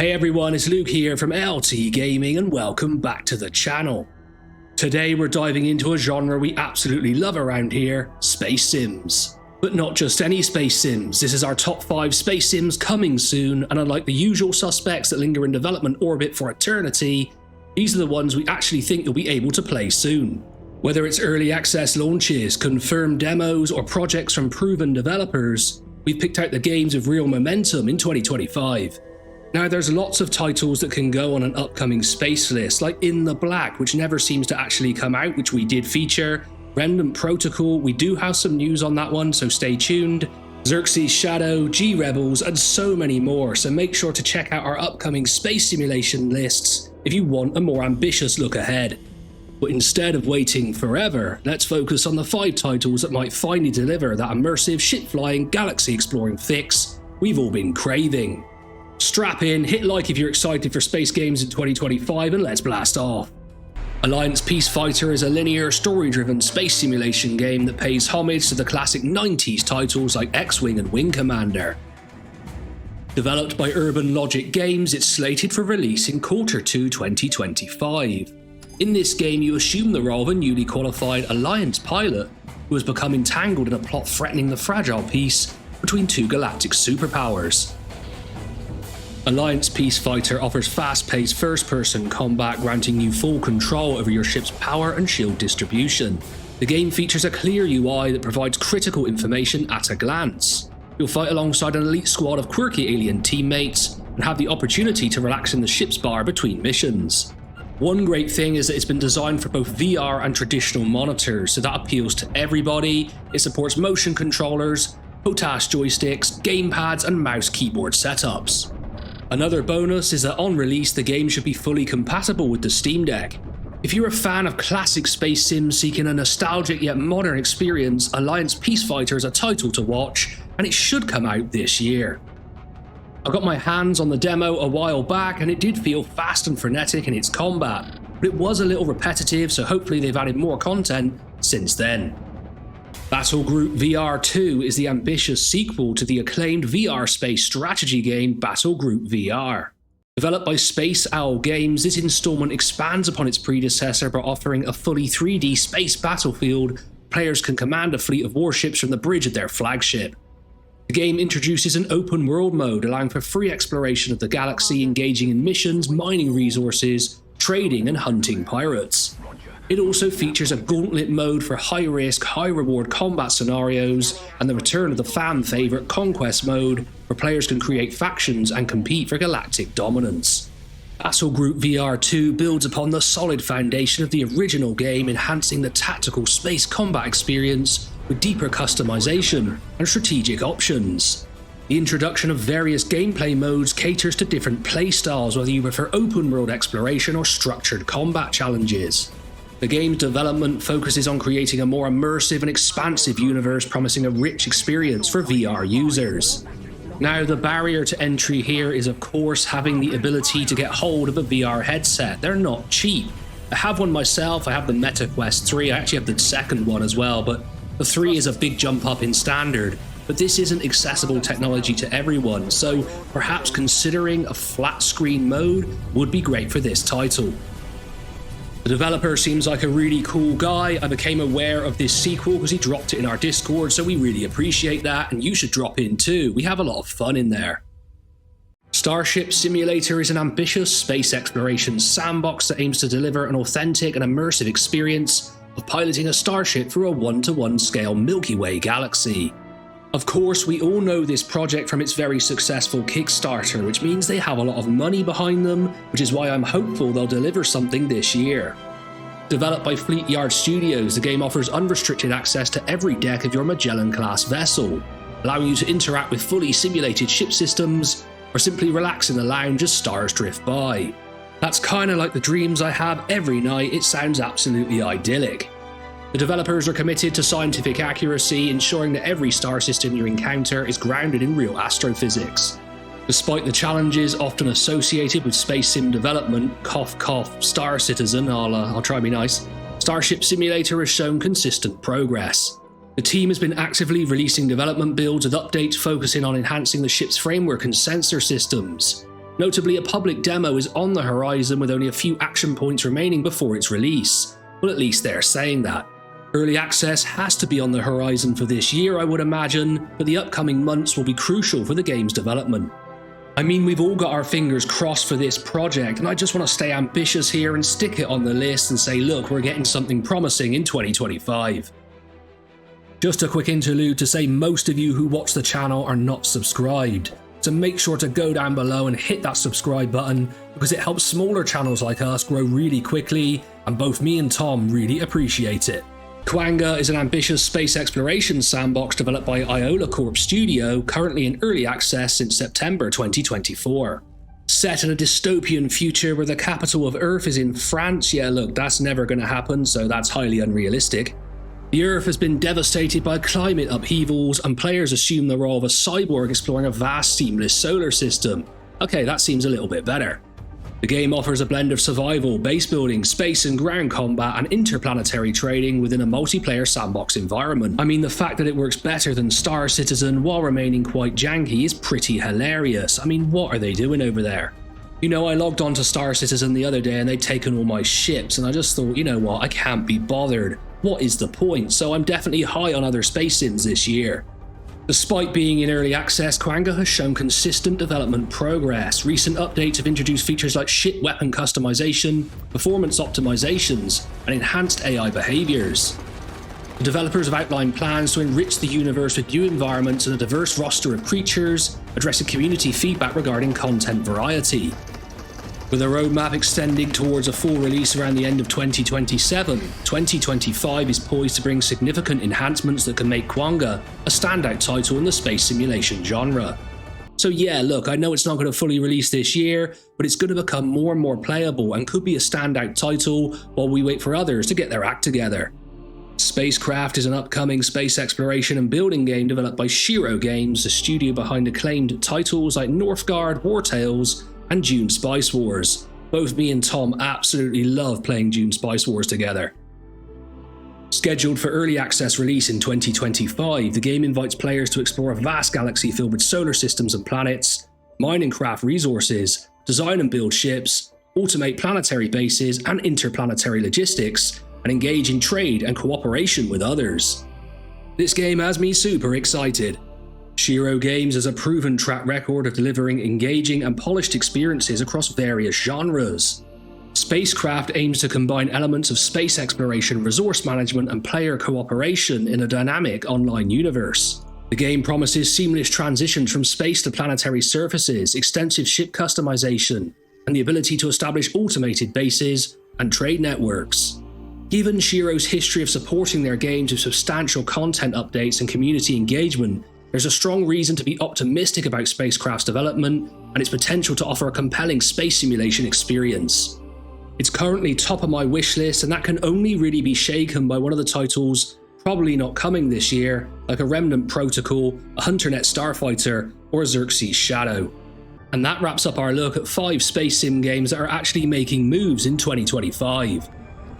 Hey everyone, it's Luke here from LT Gaming and welcome back to the channel. Today we're diving into a genre we absolutely love around here, space sims. But not just any space sims, this is our top 5 space sims coming soon, and unlike the usual suspects that linger in development orbit for eternity, these are the ones we actually think you'll be able to play soon. Whether it's early access launches, confirmed demos, or projects from proven developers, we've picked out the games with real momentum in 2025. Now there's lots of titles that can go on an upcoming space list, like In the Black, which never seems to actually come out, which we did feature, Remnant Protocol, we do have some news on that one, so stay tuned, Xerxes Shadow, G-Rebels, and so many more, so make sure to check out our upcoming space simulation lists if you want a more ambitious look ahead. But instead of waiting forever, let's focus on the 5 titles that might finally deliver that immersive, ship-flying, galaxy-exploring fix we've all been craving. Strap in, hit like if you're excited for space games in 2025, and let's blast off. Alliance Peacefighter is a linear, story-driven space simulation game that pays homage to the classic 90s titles like X-Wing and Wing Commander. Developed by Urban Logic Games, it's slated for release in Q2 2025. In this game, you assume the role of a newly qualified Alliance pilot who has become entangled in a plot threatening the fragile peace between 2 galactic superpowers. Alliance Peacefighter offers fast-paced first-person combat, granting you full control over your ship's power and shield distribution. The game features a clear UI that provides critical information at a glance. You'll fight alongside an elite squad of quirky alien teammates and have the opportunity to relax in the ship's bar between missions. One great thing is that it's been designed for both VR and traditional monitors, so that appeals to everybody. It supports motion controllers, HOTAS joysticks, gamepads, and mouse keyboard setups. Another bonus is that on release the game should be fully compatible with the Steam Deck. If you're a fan of classic space sims seeking a nostalgic yet modern experience, Alliance Peacefighter is a title to watch, and it should come out this year. I got my hands on the demo a while back and it did feel fast and frenetic in its combat, but it was a little repetitive, so hopefully they've added more content since then. Battlegroup VR 2 is the ambitious sequel to the acclaimed VR space strategy game Battlegroup VR. Developed by Space Owl Games, this installment expands upon its predecessor by offering a fully 3D space battlefield. Players can command a fleet of warships from the bridge of their flagship. The game introduces an open world mode, allowing for free exploration of the galaxy, engaging in missions, mining resources, trading and hunting pirates. It also features a gauntlet mode for high-risk, high-reward combat scenarios, and the return of the fan-favourite Conquest mode, where players can create factions and compete for galactic dominance. Battlegroup VR 2 builds upon the solid foundation of the original game, enhancing the tactical space combat experience with deeper customization and strategic options. The introduction of various gameplay modes caters to different playstyles, whether you prefer open-world exploration or structured combat challenges. The game's development focuses on creating a more immersive and expansive universe, promising a rich experience for VR users. Now, the barrier to entry here is of course having the ability to get hold of a VR headset. They're not cheap. I have one myself, I have the Meta Quest 3, I actually have the second one as well, but the 3 is a big jump up in standard. But this isn't accessible technology to everyone, so perhaps considering a flat screen mode would be great for this title. The developer seems like a really cool guy. I became aware of this sequel because he dropped it in our Discord, so we really appreciate that, and you should drop in too. We have a lot of fun in there. Starship Simulator is an ambitious space exploration sandbox that aims to deliver an authentic and immersive experience of piloting a starship through a 1-to-1 scale Milky Way galaxy. Of course, we all know this project from its very successful Kickstarter, which means they have a lot of money behind them, which is why I'm hopeful they'll deliver something this year. Developed by Fleet Yard Studios, the game offers unrestricted access to every deck of your Magellan-class vessel, allowing you to interact with fully simulated ship systems, or simply relax in the lounge as stars drift by. That's kinda like the dreams I have every night. It sounds absolutely idyllic. The developers are committed to scientific accuracy, ensuring that every star system you encounter is grounded in real astrophysics. Despite the challenges often associated with space sim development, cough cough, Star Citizen, I'll try me nice, Starship Simulator has shown consistent progress. The team has been actively releasing development builds with updates focusing on enhancing the ship's framework and sensor systems. Notably, a public demo is on the horizon with only a few action points remaining before its release. Well, at least they're saying that. Early access has to be on the horizon for this year, I would imagine, but the upcoming months will be crucial for the game's development. I mean, we've all got our fingers crossed for this project, and I just want to stay ambitious here and stick it on the list and say, look, we're getting something promising in 2025. Just a quick interlude to say most of you who watch the channel are not subscribed, so make sure to go down below and hit that subscribe button because it helps smaller channels like us grow really quickly, and both me and Tom really appreciate it. QANGA is an ambitious space exploration sandbox developed by Iola Corp Studio, currently in early access since September 2024. Set in a dystopian future where the capital of Earth is in France, yeah look, that's never going to happen, so that's highly unrealistic. The Earth has been devastated by climate upheavals, and players assume the role of a cyborg exploring a vast seamless solar system. Okay, that seems a little bit better. The game offers a blend of survival, base building, space and ground combat, and interplanetary trading within a multiplayer sandbox environment. I mean, the fact that it works better than Star Citizen while remaining quite janky is pretty hilarious. I mean, what are they doing over there? You know, I logged on to Star Citizen the other day and they'd taken all my ships, and I just thought, you know what, I can't be bothered. What is the point? So I'm definitely high on other space sims this year. Despite being in early access, QANGA has shown consistent development progress. Recent updates have introduced features like ship weapon customization, performance optimizations, and enhanced AI behaviors. The developers have outlined plans to enrich the universe with new environments and a diverse roster of creatures, addressing community feedback regarding content variety. With a roadmap extending towards a full release around the end of 2027, 2025 is poised to bring significant enhancements that can make QANGA a standout title in the space simulation genre. So yeah, look, I know it's not going to fully release this year, but it's going to become more and more playable and could be a standout title while we wait for others to get their act together. Spacecraft is an upcoming space exploration and building game developed by Shiro Games, the studio behind acclaimed titles like Northgard, War Tales, and Dune Spice Wars. Both me and Tom absolutely love playing Dune Spice Wars together. Scheduled for early access release in 2025, the game invites players to explore a vast galaxy filled with solar systems and planets, mine and craft resources, design and build ships, automate planetary bases and interplanetary logistics, and engage in trade and cooperation with others. This game has me super excited. Shiro Games has a proven track record of delivering engaging and polished experiences across various genres. Spacecraft aims to combine elements of space exploration, resource management, and player cooperation in a dynamic online universe. The game promises seamless transitions from space to planetary surfaces, extensive ship customization, and the ability to establish automated bases and trade networks. Given Shiro's history of supporting their games with substantial content updates and community engagement, there's a strong reason to be optimistic about Spacecraft's development and its potential to offer a compelling space simulation experience. It's currently top of my wish list, and that can only really be shaken by one of the titles probably not coming this year, like a Remnant Protocol, a HunterNet Starfighter, or a Xerxes Shadow. And that wraps up our look at 5 space sim games that are actually making moves in 2025.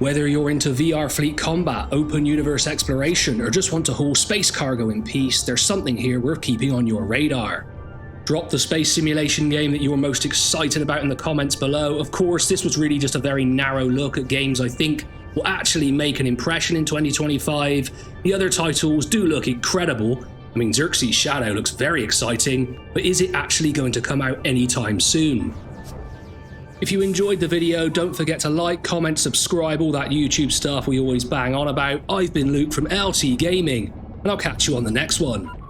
Whether you're into VR fleet combat, open universe exploration, or just want to haul space cargo in peace, there's something here worth keeping on your radar. Drop the space simulation game that you're most excited about in the comments below. Of course, this was really just a very narrow look at games I think will actually make an impression in 2025. The other titles do look incredible. I mean, Xerxes Shadow looks very exciting, but is it actually going to come out anytime soon? If you enjoyed the video, don't forget to like, comment, subscribe, all that YouTube stuff we always bang on about. I've been Luke from LT Gaming, and I'll catch you on the next one.